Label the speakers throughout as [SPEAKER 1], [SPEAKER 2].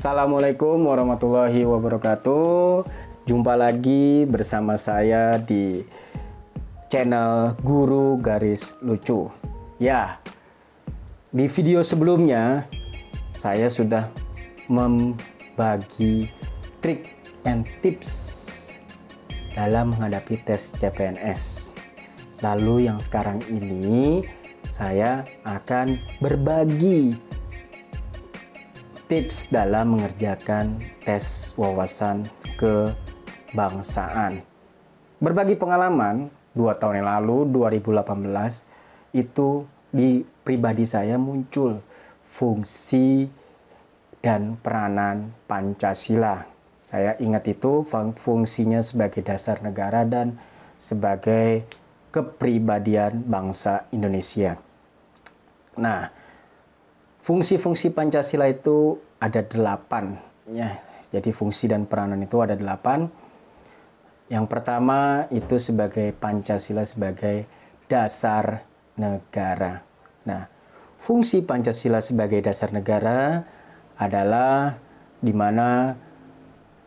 [SPEAKER 1] Assalamualaikum warahmatullahi wabarakatuh. Jumpa lagi bersama saya di channel Guru Garis Lucu. Ya, di video sebelumnya saya sudah membagi trik and tips dalam menghadapi tes CPNS. Lalu yang sekarang ini saya akan berbagi tips dalam mengerjakan tes wawasan kebangsaan. Berbagi pengalaman 2 tahun yang lalu, 2018, itu di pribadi saya muncul fungsi dan peranan Pancasila. Saya ingat itu fungsinya sebagai dasar negara dan sebagai kepribadian bangsa Indonesia. Nah, fungsi-fungsi Pancasila itu ada 8 ya. Jadi fungsi dan peranan itu ada 8. Yang pertama itu sebagai Pancasila sebagai dasar negara. Nah, fungsi Pancasila sebagai dasar negara adalah di mana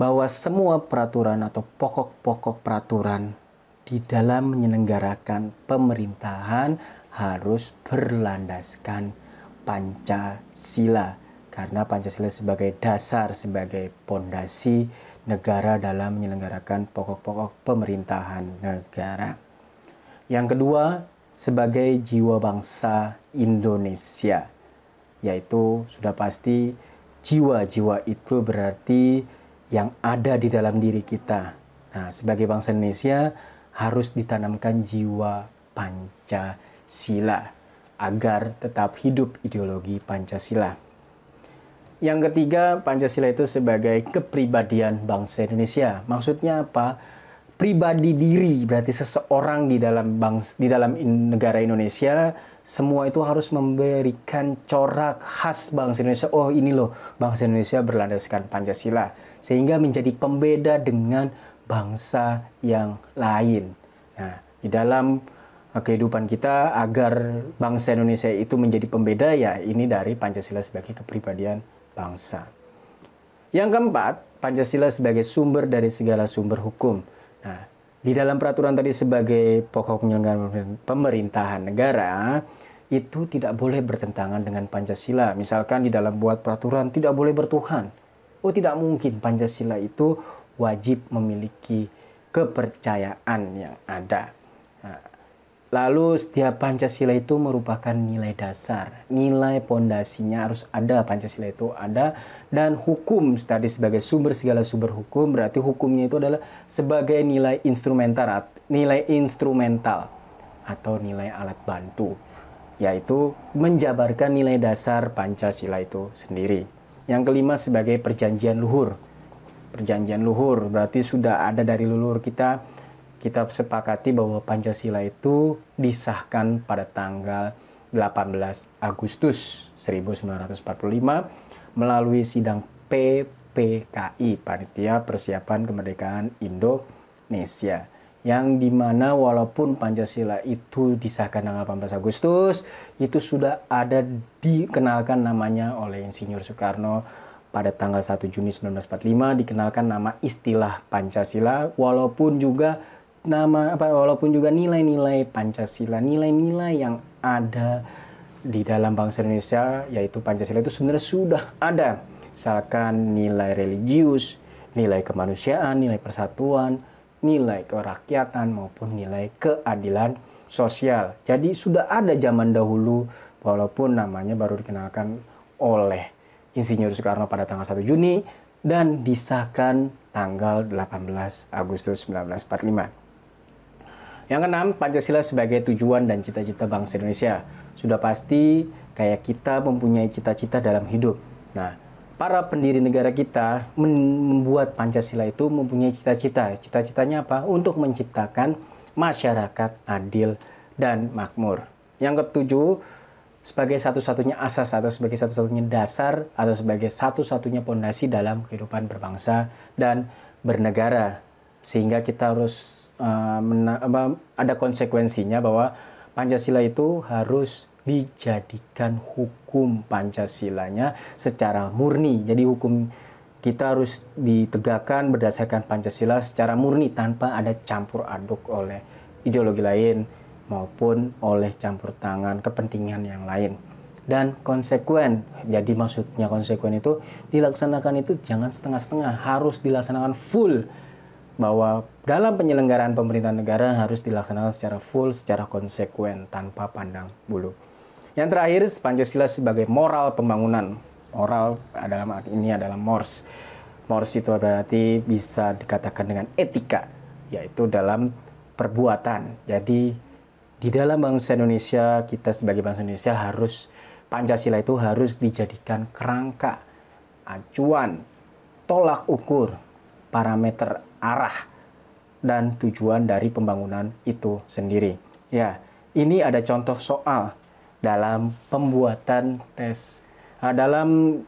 [SPEAKER 1] bahwa semua peraturan atau pokok-pokok peraturan di dalam menyelenggarakan pemerintahan harus berlandaskan Pancasila, karena Pancasila sebagai dasar, sebagai pondasi negara dalam menyelenggarakan pokok-pokok pemerintahan negara. Yang kedua, sebagai jiwa bangsa Indonesia, yaitu sudah pasti jiwa-jiwa itu berarti yang ada di dalam diri kita. Nah, sebagai bangsa Indonesia harus ditanamkan jiwa Pancasila agar tetap hidup ideologi Pancasila. Yang ketiga, Pancasila itu sebagai kepribadian bangsa Indonesia. Maksudnya apa? Pribadi diri, berarti seseorang di dalam negara Indonesia, semua itu harus memberikan corak khas bangsa Indonesia. Oh, ini loh, bangsa Indonesia berlandaskan Pancasila, sehingga menjadi pembeda dengan bangsa yang lain. Nah, di dalam kehidupan kita agar bangsa Indonesia itu menjadi pembeda, ya ini dari Pancasila sebagai kepribadian bangsa. Yang keempat, Pancasila sebagai sumber dari segala sumber hukum. Nah, di dalam peraturan tadi sebagai pokok penyelenggaraan pemerintahan negara itu tidak boleh bertentangan dengan Pancasila. Misalkan di dalam buat peraturan tidak boleh bertuhan. Oh, tidak mungkin. Pancasila itu wajib memiliki kepercayaan yang ada. Nah, lalu setiap Pancasila itu merupakan nilai dasar, nilai pondasinya harus ada, Pancasila itu ada, dan hukum tadi sebagai sumber segala sumber hukum, berarti hukumnya itu adalah sebagai nilai instrumental atau nilai alat bantu, yaitu menjabarkan nilai dasar Pancasila itu sendiri. Yang kelima sebagai perjanjian luhur. Perjanjian luhur berarti sudah ada dari leluhur kita sepakati bahwa Pancasila itu disahkan pada tanggal 18 Agustus 1945 melalui sidang PPKI, Panitia Persiapan Kemerdekaan Indonesia. Yang dimana walaupun Pancasila itu disahkan tanggal 18 Agustus, itu sudah ada dikenalkan namanya oleh Insinyur Soekarno pada tanggal 1 Juni 1945, dikenalkan nama istilah Pancasila, walaupun juga nilai-nilai Pancasila, nilai-nilai yang ada di dalam bangsa Indonesia, yaitu Pancasila itu sebenarnya sudah ada. Misalkan nilai religius, nilai kemanusiaan, nilai persatuan, nilai kerakyatan, maupun nilai keadilan sosial. Jadi sudah ada zaman dahulu, walaupun namanya baru dikenalkan oleh Insinyur Soekarno pada tanggal 1 Juni dan disahkan tanggal 18 Agustus 1945. Yang keenam, Pancasila sebagai tujuan dan cita-cita bangsa Indonesia. Sudah pasti kayak kita mempunyai cita-cita dalam hidup. Nah, para pendiri negara kita membuat Pancasila itu mempunyai cita-cita. Cita-citanya apa? Untuk menciptakan masyarakat adil dan makmur. Yang ketujuh, sebagai satu-satunya asas atau sebagai satu-satunya dasar atau sebagai satu-satunya pondasi dalam kehidupan berbangsa dan bernegara. Sehingga kita harus ada konsekuensinya bahwa Pancasila itu harus dijadikan hukum Pancasilanya secara murni. Jadi hukum kita harus ditegakkan berdasarkan Pancasila secara murni tanpa ada campur aduk oleh ideologi lain maupun oleh campur tangan kepentingan yang lain. Dan konsekuen, jadi maksudnya konsekuen itu dilaksanakan itu jangan setengah-setengah, harus dilaksanakan full. Bahwa dalam penyelenggaraan pemerintahan negara harus dilaksanakan secara full, secara konsekuen, tanpa pandang bulu. Yang terakhir, Pancasila sebagai moral pembangunan. Moral dalam arti ini adalah mores. Mores itu berarti bisa dikatakan dengan etika, yaitu dalam perbuatan. Jadi di dalam bangsa Indonesia, kita sebagai bangsa Indonesia harus, Pancasila itu harus dijadikan kerangka, acuan, tolak ukur, parameter arah, dan tujuan dari pembangunan itu sendiri. Ya, ini ada contoh soal dalam pembuatan tes, dalam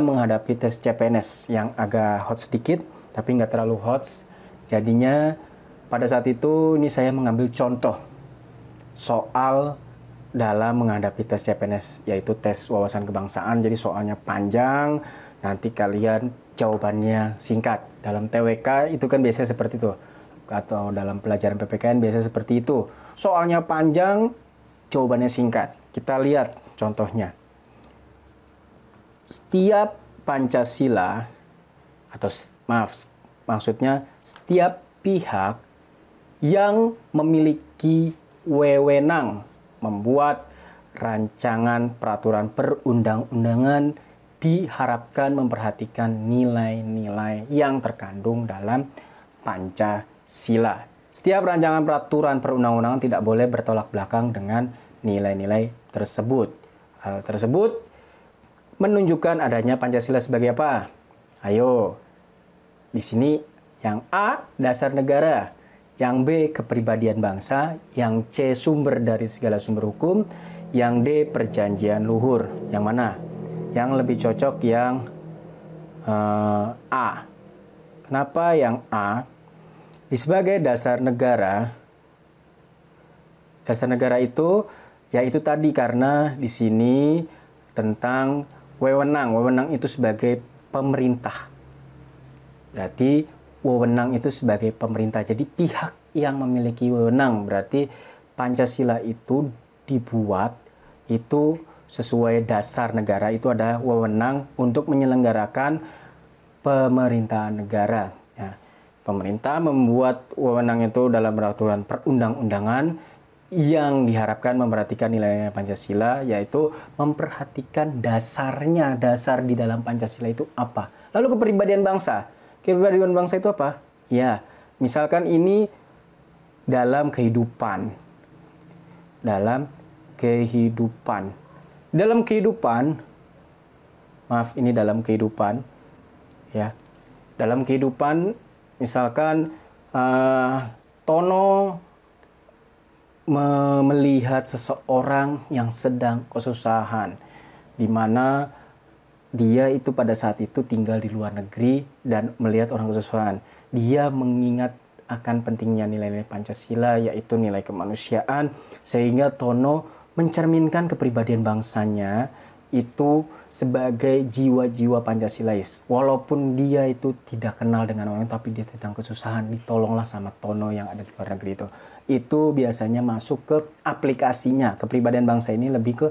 [SPEAKER 1] menghadapi tes CPNS yang agak hot sedikit, tapi nggak terlalu hot. Jadinya pada saat itu ini saya mengambil contoh soal dalam menghadapi tes CPNS, yaitu tes wawasan kebangsaan. Jadi soalnya panjang, nanti kalian jawabannya singkat. Dalam TWK itu kan biasanya seperti itu, atau dalam pelajaran PPKN biasanya seperti itu. Soalnya panjang, jawabannya singkat. Kita lihat contohnya. Setiap Pancasila, atau maksudnya setiap pihak yang memiliki wewenang membuat rancangan peraturan perundang-undangan diharapkan memperhatikan nilai-nilai yang terkandung dalam Pancasila. Setiap rancangan peraturan perundang-undangan tidak boleh bertolak belakang dengan nilai-nilai tersebut. Hal tersebut menunjukkan adanya Pancasila sebagai apa? Ayo, di sini yang A, dasar negara, yang B, kepribadian bangsa, yang C, sumber dari segala sumber hukum, yang D, perjanjian luhur. Yang mana? Yang lebih cocok yang A. Kenapa yang A? Di sebagai dasar negara itu yaitu tadi karena di sini tentang wewenang. Wewenang itu sebagai pemerintah. Berarti wewenang itu sebagai pemerintah. Jadi pihak yang memiliki wewenang. Berarti Pancasila itu dibuat itu sesuai dasar negara, itu ada wewenang untuk menyelenggarakan pemerintahan negara. Ya, pemerintah membuat wewenang itu dalam peraturan perundang-undangan yang diharapkan memperhatikan nilai Pancasila, yaitu memperhatikan dasarnya. Dasar di dalam Pancasila itu apa? Lalu kepribadian bangsa. Kepribadian bangsa itu apa? Ya, misalkan ini dalam kehidupan. Dalam kehidupan, ya. Dalam kehidupan, misalkan Tono melihat seseorang yang sedang kesusahan, di mana dia itu pada saat itu tinggal di luar negeri dan melihat orang kesusahan. Dia mengingat akan pentingnya nilai-nilai Pancasila, yaitu nilai kemanusiaan, sehingga Tono mencerminkan kepribadian bangsanya itu sebagai jiwa-jiwa Pancasilais. Walaupun dia itu tidak kenal dengan orang, tapi dia sedang kesusahan, ditolonglah sama Tono yang ada di luar negeri itu. Itu biasanya masuk ke aplikasinya. Kepribadian bangsa ini lebih ke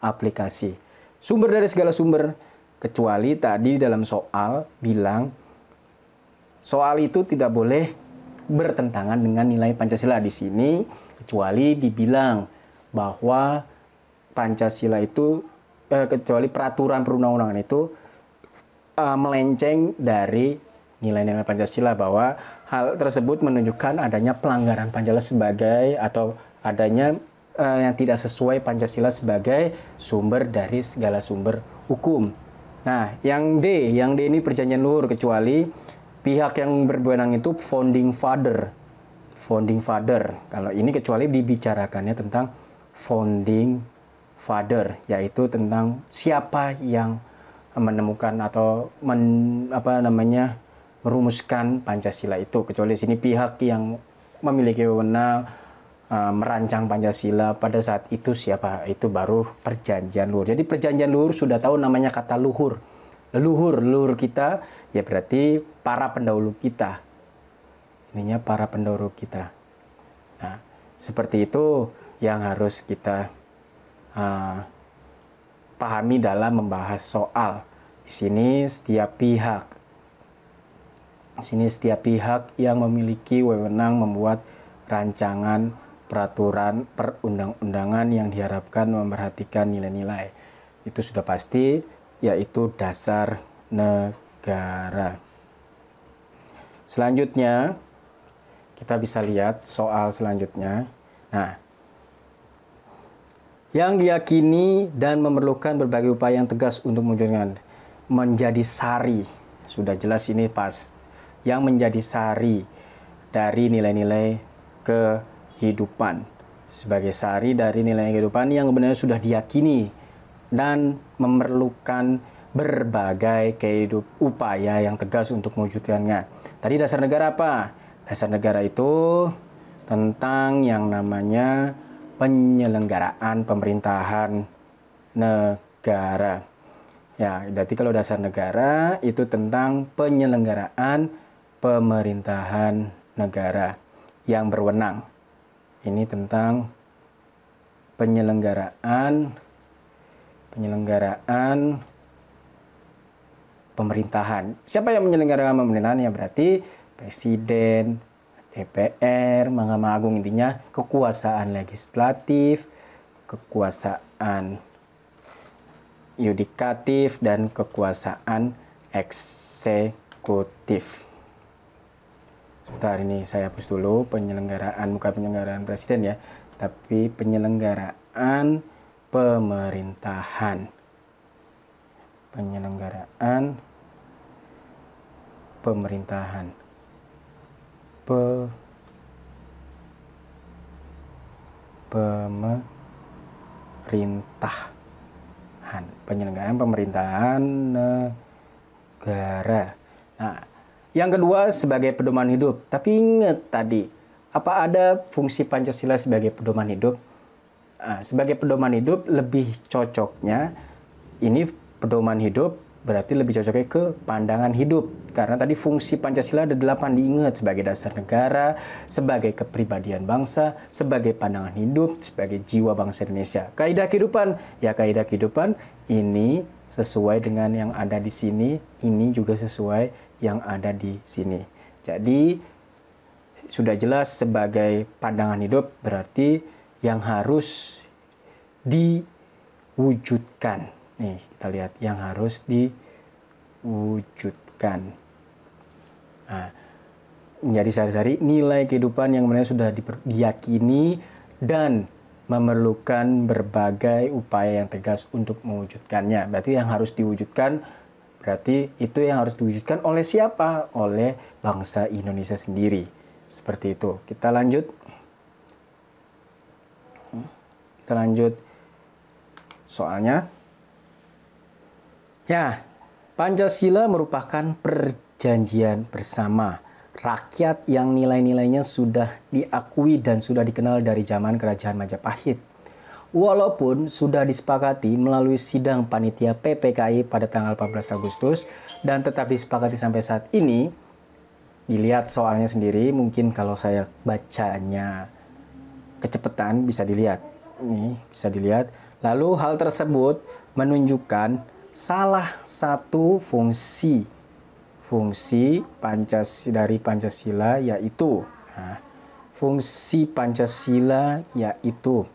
[SPEAKER 1] aplikasi. Sumber dari segala sumber, kecuali tadi dalam soal bilang soal itu tidak boleh bertentangan dengan nilai Pancasila. Di sini kecuali dibilang bahwa Pancasila itu kecuali peraturan perundang-undangan itu melenceng dari nilai-nilai Pancasila, bahwa hal tersebut menunjukkan adanya pelanggaran Pancasila sebagai, atau adanya yang tidak sesuai Pancasila sebagai sumber dari segala sumber hukum. Nah, yang D ini perjanjian luhur, kecuali pihak yang berwenang itu founding father. Kalau ini kecuali dibicarakannya tentang founding father, yaitu tentang siapa yang menemukan atau merumuskan Pancasila itu. Kecuali di sini pihak yang memiliki wewenang merancang Pancasila pada saat itu siapa? Itu baru Perjanjian Luhur. Jadi Perjanjian Luhur sudah tahu namanya kata luhur. Leluhur kita ya berarti para pendahulu kita. Ininya para pendahulu kita. Nah, seperti itu yang harus kita pahami dalam membahas soal. Di sini setiap pihak yang memiliki wewenang membuat rancangan peraturan perundang-undangan yang diharapkan memperhatikan nilai-nilai. Itu sudah pasti, yaitu dasar negara. Selanjutnya, kita bisa lihat soal selanjutnya. Nah, yang diyakini dan memerlukan berbagai upaya yang tegas untuk mewujudkan menjadi sari. Sudah jelas ini pas. Yang menjadi sari dari nilai-nilai kehidupan. Sebagai sari dari nilai kehidupan yang sebenarnya sudah diyakini dan memerlukan berbagai upaya yang tegas untuk mewujudkannya. Tadi dasar negara apa? Dasar negara itu tentang yang namanya penyelenggaraan pemerintahan negara. Ya, berarti kalau dasar negara itu tentang penyelenggaraan pemerintahan negara yang berwenang. Ini tentang penyelenggaraan pemerintahan. Siapa yang menyelenggarakan pemerintahan? Ya berarti Presiden, DPR, Mahkamah Agung, intinya kekuasaan legislatif, kekuasaan yudikatif, dan kekuasaan eksekutif. Sebentar, ini saya hapus dulu penyelenggaraan, bukan penyelenggaraan presiden ya, tapi penyelenggaraan pemerintahan. Penyelenggaraan pemerintahan. Penyelenggaraan pemerintahan negara. Nah, yang kedua sebagai pedoman hidup. Tapi ingat tadi, apa ada fungsi Pancasila sebagai pedoman hidup? Sebagai pedoman hidup lebih cocoknya ini pedoman hidup berarti lebih cocoknya ke pandangan hidup. Karena tadi fungsi Pancasila ada 8 diingat sebagai dasar negara, sebagai kepribadian bangsa, sebagai pandangan hidup, sebagai jiwa bangsa Indonesia. Kaidah kehidupan, ya kaidah kehidupan ini sesuai dengan yang ada di sini, ini juga sesuai yang ada di sini. Jadi sudah jelas sebagai pandangan hidup berarti yang harus diwujudkan. Nih, kita lihat yang harus diwujudkan. Nah, menjadi sehari-hari nilai kehidupan yang sebenarnya sudah diyakini dan memerlukan berbagai upaya yang tegas untuk mewujudkannya. Berarti yang harus diwujudkan, berarti itu yang harus diwujudkan oleh siapa? Oleh bangsa Indonesia sendiri. Seperti itu. Kita lanjut soalnya. Ya, Pancasila merupakan perjanjian bersama rakyat yang nilai-nilainya sudah diakui dan sudah dikenal dari zaman Kerajaan Majapahit. Walaupun sudah disepakati melalui sidang panitia PPKI pada tanggal 14 Agustus dan tetap disepakati sampai saat ini, dilihat soalnya sendiri, mungkin kalau saya bacanya kecepatan bisa dilihat. Ini bisa dilihat. Lalu hal tersebut menunjukkan salah satu fungsi dari Pancasila yaitu fungsi Pancasila yaitu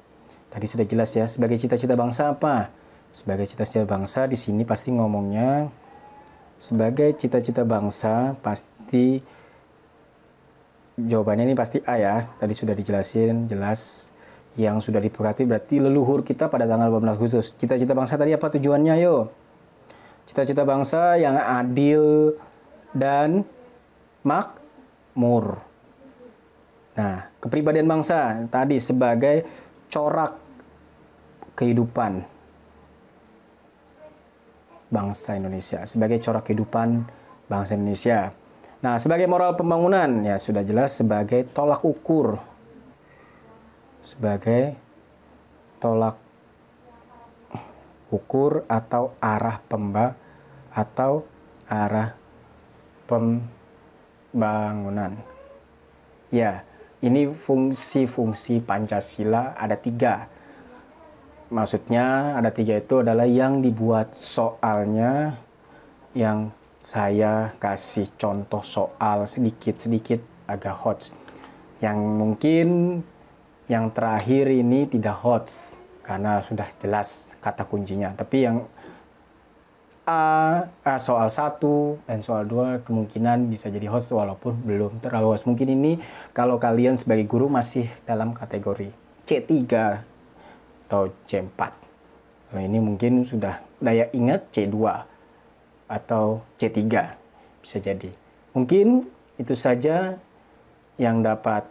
[SPEAKER 1] tadi sudah jelas ya, sebagai cita-cita bangsa apa? Sebagai cita-cita bangsa di sini pasti ngomongnya sebagai cita-cita bangsa, pasti jawabannya ini pasti A ya. Tadi sudah dijelasin jelas. Yang sudah disepakati berarti leluhur kita pada tanggal 18 Agustus. Cita-cita bangsa tadi apa tujuannya? Yo. Cita-cita bangsa yang adil dan makmur. Nah, kepribadian bangsa tadi sebagai corak kehidupan bangsa Indonesia, sebagai corak kehidupan bangsa Indonesia. Nah, sebagai moral pembangunan ya sudah jelas sebagai tolak ukur sebagai tolak ukur atau arah pembangunan. Ya, ini fungsi-fungsi Pancasila ada 3. Maksudnya ada 3 itu adalah yang dibuat soalnya, yang saya kasih contoh soal sedikit-sedikit agak hot. Yang mungkin yang terakhir ini tidak hot karena sudah jelas kata kuncinya. Tapi yang soal 1 dan soal 2 kemungkinan bisa jadi host walaupun belum terlalu host. Mungkin ini kalau kalian sebagai guru masih dalam kategori C3 atau C4. Kalau ini mungkin sudah daya ingat C2 atau C3 bisa jadi. Mungkin itu saja yang dapat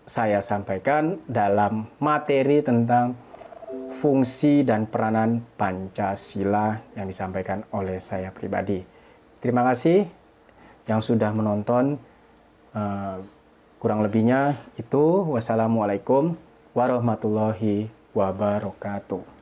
[SPEAKER 1] saya sampaikan dalam materi tentang fungsi dan peranan Pancasila yang disampaikan oleh saya pribadi. Terima kasih yang sudah menonton. Kurang lebihnya itu. Wassalamualaikum warahmatullahi wabarakatuh.